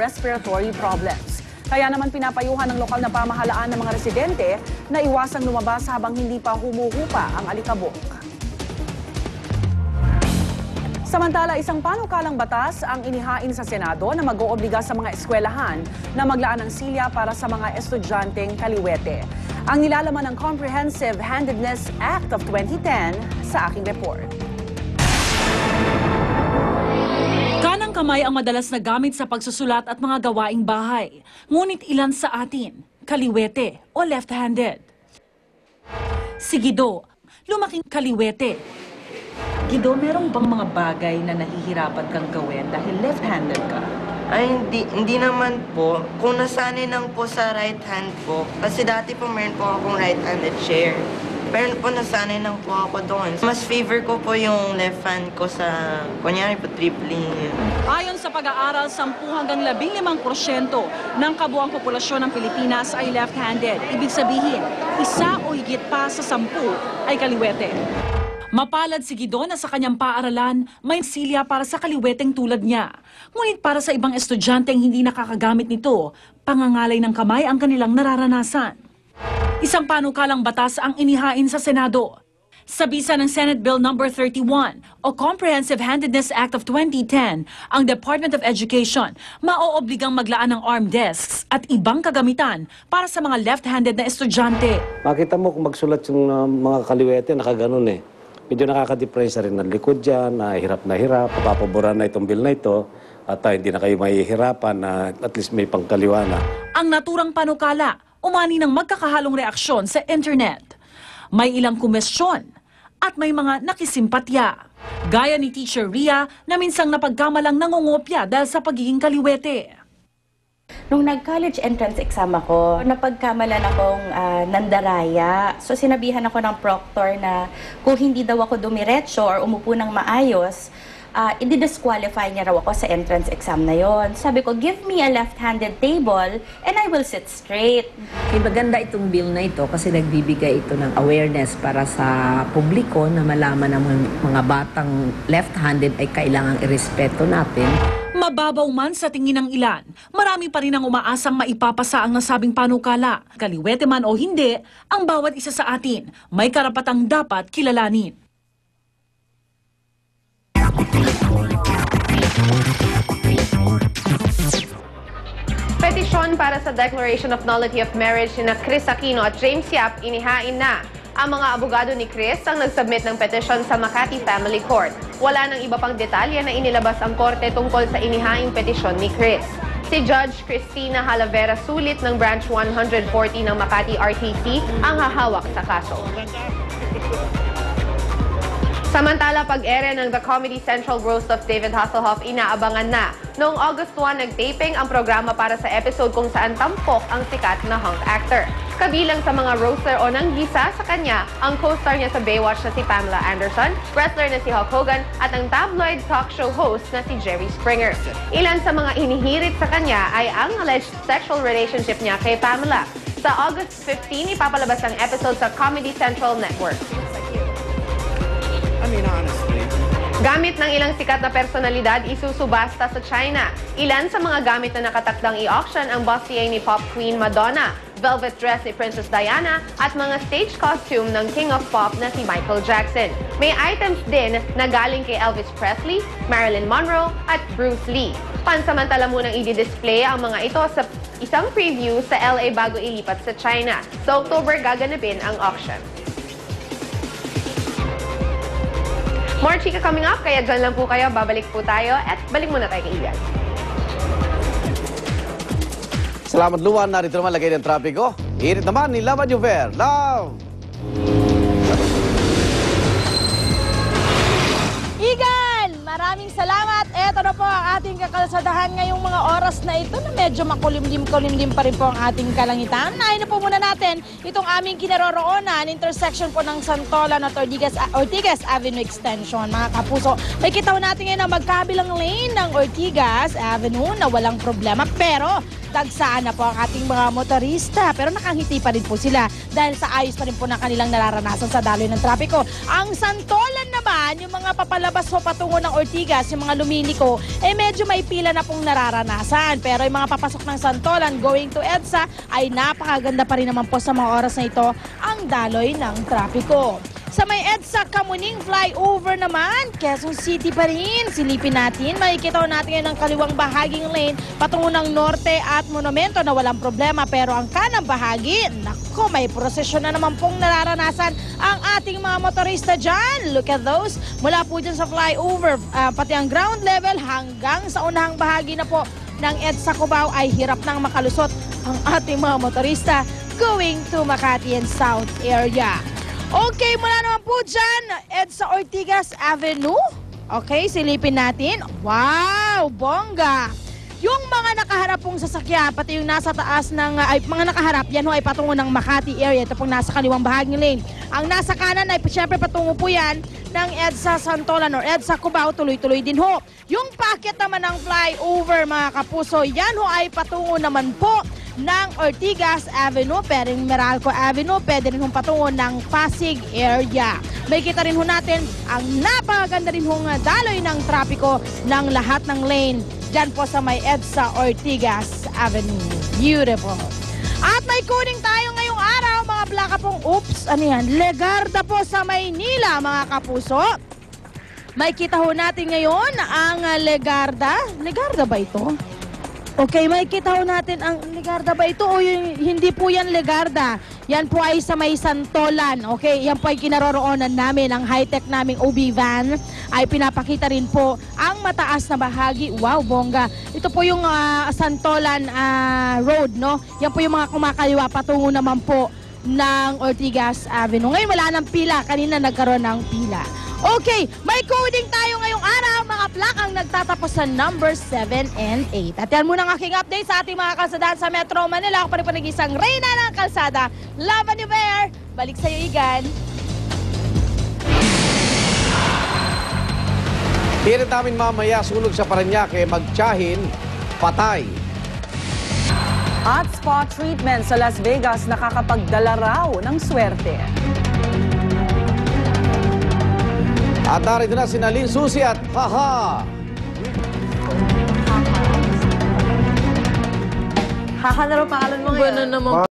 respiratory problems. Kaya naman pinapayuhan ng lokal na pamahalaan ng mga residente na iwasang lumabas habang hindi pa humuhupa ang alikabok. Samantala, isang panukalang batas ang inihain sa Senado na mag-oobliga sa mga eskwelahan na maglaan ng silya para sa mga estudyanteng kaliwete. Ang nilalaman ng Comprehensive Handedness Act of 2010 sa aking report. Kanang kamay ang madalas na gamit sa pagsusulat at mga gawaing bahay. Ngunit ilan sa atin, kaliwete o left-handed? Si Guido, lumaking kaliwete. Guido, merong bang mga bagay na nahihirapan kang gawin dahil left-handed ka? Ay, hindi naman po. Kung nasanay lang po sa right hand po. Kasi dati po meron po akong right-handed chair. Pero po nasanay lang po ako doon. Mas favor ko po yung left hand ko sa, kunyari po, tripling. Ayon sa pag-aaral, 10 hanggang 15% ng kabuang populasyon ng Pilipinas ay left-handed. Ibig sabihin, isa o higit pa sa 10 ay kaliwete. Mapalad si Guido na sa kanyang paaralan, may silya para sa kaliweteng tulad niya. Ngunit para sa ibang estudyanteng hindi nakakagamit nito, pangangalay ng kamay ang kanilang nararanasan. Isang panukalang batas ang inihain sa Senado. Sa bisa ng Senate Bill No. 31 o Comprehensive Handedness Act of 2010, ang Department of Education maoobligang maglaan ng arm desks at ibang kagamitan para sa mga left-handed na estudyante. Makita mo kung magsulat yung mga kaliwete, nakaganon eh. Medyo nakaka-depress rin ng likod dyan, na hirap, papaboran na itong bill na ito, at hindi na kayo mahihirapan na at least may pangkaliwa na. Ang naturang panukala, umani ng magkakahalong reaksyon sa internet. May ilang kumestyon at may mga nakisimpatya. Gaya ni Teacher Ria na minsang napagkamalang nangungopya dahil sa pagiging kaliwete. Nung nag-college entrance exam ako, napagkamalan akong nandaraya. So sinabihan ako ng proctor na kung hindi daw ako dumiretso or umupo ng maayos, i-disqualify niya raw ako sa entrance exam na yon. Sabi ko, give me a left-handed table and I will sit straight. Maganda itong bill na ito kasi nagbibigay ito ng awareness para sa publiko na malaman ng mga batang left-handed ay kailangang irespeto natin. Mababaw man sa tingin ng ilan, marami pa rin ang umaasang maipapasa ang nasabing panukala. Kaliwete man o hindi, ang bawat isa sa atin may karapatang dapat kilalanin. Petisyon para sa Declaration of Nullity of Marriage ni Chris Aquino at James Yap inihain na. Ang mga abogado ni Chris ang nagsubmit ng petisyon sa Makati Family Court. Wala nang iba pang detalye na inilabas ang korte tungkol sa inihaing petisyon ni Chris. Si Judge Cristina Halavera Sulit ng Branch 140 ng Makati RTC ang hahawak sa kaso. Samantala, pag-ere ng The Comedy Central Roast of David Hasselhoff inaabangan na. Noong August 1, nag-taping ang programa para sa episode kung saan tampok ang sikat na hunk actor. Kabilang sa mga roaster o nanggisa sa kanya, ang co-star niya sa Baywatch na si Pamela Anderson, wrestler na si Hulk Hogan, at ang tabloid talk show host na si Jerry Springer. Ilan sa mga inihirit sa kanya ay ang alleged sexual relationship niya kay Pamela. Sa August 15, ipapalabas ang episode sa Comedy Central Network. Honestly. Gamit ng ilang sikat na personalidad, isusubasta sa China. Ilan sa mga gamit na nakatakdang i-auction ang bustier ni pop queen Madonna, velvet dress ni Princess Diana, at mga stage costume ng King of Pop na si Michael Jackson. May items din na galing kay Elvis Presley, Marilyn Monroe, at Bruce Lee. Pansamantala munang i-display ang mga ito sa isang preview sa LA bago ilipat sa China. Sa October, gaganapin ang auction. More chika coming up, kaya dyan lang po kayo, babalik po tayo at balik muna tayo kay Ian. Salamat Luan, narito naman lagay ng trapiko. Irit naman ni Lava Juver. Love! Igan! Maraming salamat. Eto na po ang ating kakalsadahan ngayong mga oras na ito na medyo makulimlim pa rin po ang ating kalangitan. Nahin na po muna natin itong aming kinaroroonan, intersection po ng Santolan at Ortigas Avenue Extension. Mga kapuso, may kita natin ngayon na magkabilang lane ng Ortigas Avenue na walang problema. Pero dagsaan na po ang ating mga motorista. Pero nakangiti pa rin po sila dahil sa ayos pa rin po ng kanilang nararanasan sa daloy ng trapiko. Ang Santolan naman, yung mga papalabas po patungo ng Ortigas, yung mga lumiliko, medyo may pila na pong nararanasan. Pero yung mga papasok ng Santolan going to EDSA ay napakaganda pa rin naman po sa mga oras na ito ang daloy ng trapiko. Sa may EDSA Kamuning flyover naman, Quezon City pa rin. Silipin natin, makikita natin ngayon ang kaliwang bahaging lane patungo ng Norte at Monumento na walang problema. Pero ang kanang bahagi, nako, may prosesyon na naman pong nararanasan ang ating mga motorista dyan. Look at those. Mula po dyan sa flyover, pati ang ground level hanggang sa unahang bahagi na po ng EDSA Cubao ay hirap nang makalusot ang ating mga motorista going to Makati and South area. Okay, mula naman po dyan, EDSA Ortigas Avenue. Okay, silipin natin. Wow, bongga! Yung mga nakaharap pong sasakyan, pati yung nasa taas ng, mga nakaharap, yan ho ay patungo ng Makati area. Ito pong nasa kaliwang bahaging lane. Ang nasa kanan ay syempre patungo po yan ng EDSA Santolan or EDSA Cubao, tuloy-tuloy din ho. Yung packet naman ng flyover, mga kapuso, yan ho ay patungo naman po ng Ortigas Avenue, Pering Meralco Avenue, pwede rin hong patungo ng Pasig area. May kita rin ho natin ang napakaganda rin hong daloy ng trapiko ng lahat ng lane dyan po sa may EDSA Ortigas Avenue. Beautiful. At may kuning tayo ngayong araw, mga plaka pong, ano yan, Legarda po sa Maynila, mga kapuso. May kita ho natin ngayon ang Legarda. Legarda ba ito? Okay, makikita ho natin ang Legarda ba ito o hindi po yan Legarda. Yan po ay sa may Santolan. Okay, yan po ay kinaroroonan namin. Ang high-tech naming OB van ay pinapakita rin po ang mataas na bahagi. Wow, bongga. Ito po yung Santolan Road, no? Yan po yung mga kumakaliwa patungo naman po ng Ortigas Avenue. Ngayon wala ng pila. Kanina nagkaroon ng pila. Okay, may coding tayo ngayong araw, mga plakang nagtatapos sa number 7 and 8. At yan muna ang aking update sa ating mga kalsadahan sa Metro Manila. Ako pa rin po nag-isang Reyna ng Kalsada, Laban ni Bear. Balik sa'yo, Igan. Hirit namin mamaya, sunog sa Parañaque, magtiyahin, patay. Hotspot treatment sa Las Vegas nakakapagdala raw ng swerte. At narito na si Nalin Susi at haha! Haha na rin pangalan mo ngayon. Ganun naman